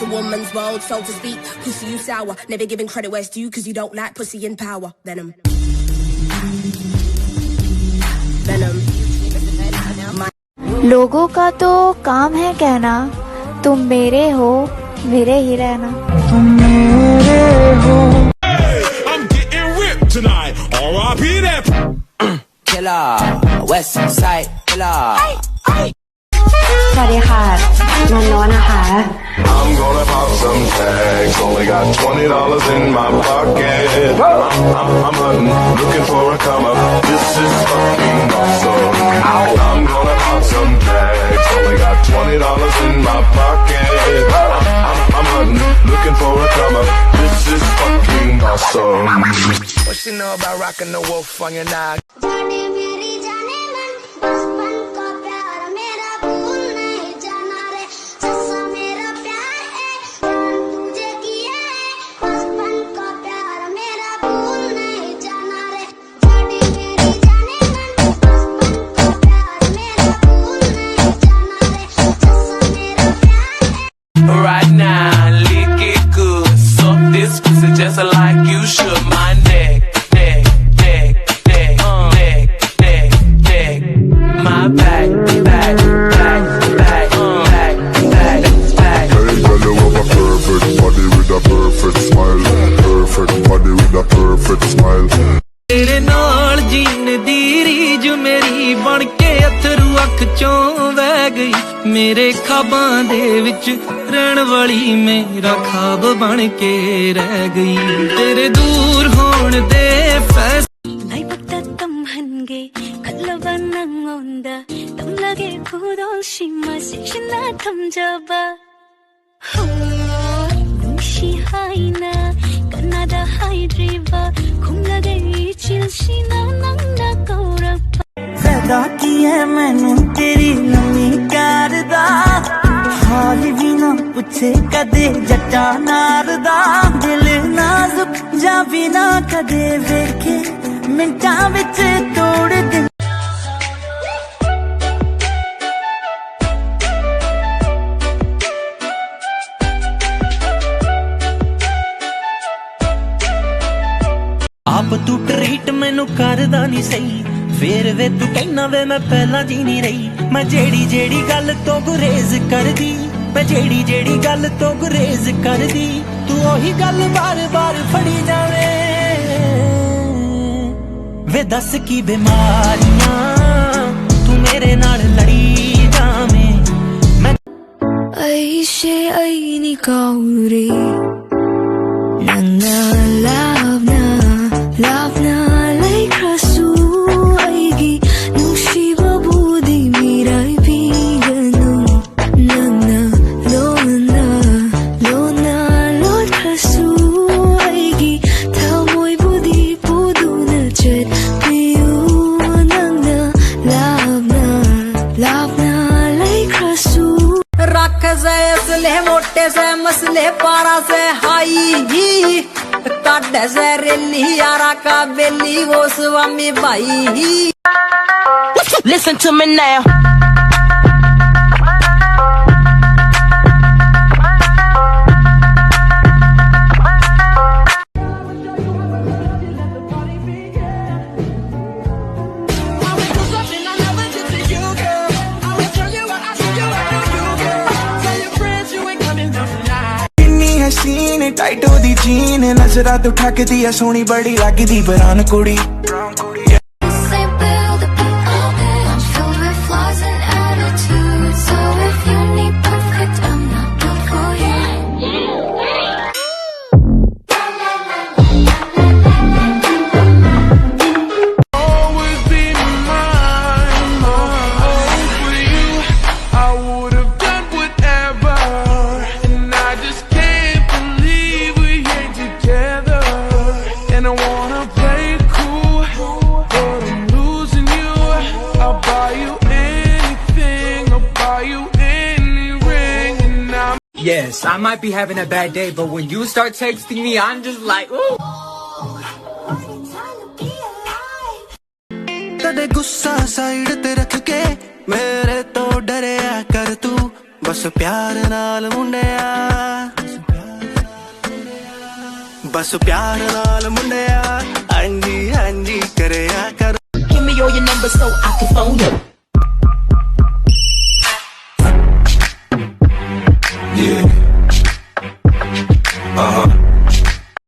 a woman's world, so to speak. Pussy, you sour, never giving credit where it's due, cause you don't like pussy in power. Venom. Venom. लोगों का तो काम है कहना तुम मेरे हो, मेरे ही रहना। तुम मेरे हो। I'm getting ripped tonight. R.I.P. that killer, West Side killer. สวัสดีค่ะนนท์นะคะ I'm gonna pop some tags. Only got $20 in my pocket. I'm hunting, looking for a come up. This is fucking awesome. I'm gonna pop some tags. Only got $20 in my pocket. I'm hunting, looking for a come up. This is fucking awesome. What you know about rocking the wolf on your knob? Right now, lick it good. Suck this pussy just like you should. My neck, neck, neck, neck, neck, neck, neck. My back, back, back, back, back, back, back. Hey, girl, you have a perfect body with a perfect smile. Perfect body with a perfect smile. तेरे नाल gene दी रीज मेरी बन के अथरू अख चों वह गई मेरे ख्वाबां दे विच रहन वाली मेरा ख्वाब बन के रह गई तेरे दूर होण दे फैसले तुम हनगे कल्लवनंगोंदा तुम लगे खुदोशी मसिना थम जाबा नुशी हाइना कनाडा हाइड्रीवा घूम लगे चिलशीना नंदा कौरपा फैदा की है मैनू तेरी नमी करदा हाल भी ना पूछे कदे जट्टा नारदा दिल नाजुक जा भी ना कदे वेखे मिंटां विच तोड़ दे आप तू ट्रीट मैनू करदा नहीं सही फिर वे तू कहना वे मैं पहला जी नहीं रही मैं जेड़ी जेड़ी गल तो गुरेज कर दी मैं जेड़ी जेड़ी गल तो गुरेज कर दी तू ओही गल बार बार फड़ी जावे वे दस की बीमारियां तू मेरे नाल लड़ी जावे मैं ऐशे ऐ नी काउरे नन्ना लावना लावना like rasu aigi nushiba budi mirai biganu nana lona lona lord rasu aigi thamoy budi buduna chet piu nana lavna lavna like rasu rakh se asle mote se masle para se hai काटे से रेली यारा का बेली वो स्वामी भाई Listen to me now सीन टाइट हो दी जीन नजरा तो ठकदी है सोनी बड़ी लगदी बरान कुड़ी Yes, I might be having a bad day, but when you start texting me, I'm just like, ooh. कदे गुस्सा साइड ते रख के मेरे तो डरे कर तू बस प्यार नाल मुंडिया ਬਸ ਪਿਆਰ ਨਾਲ ਮੁੰਡਿਆ ਹਾਂਜੀ ਹਾਂਜੀ ਕਰਿਆ ਕਰ Give me all your numbers so I can phone you.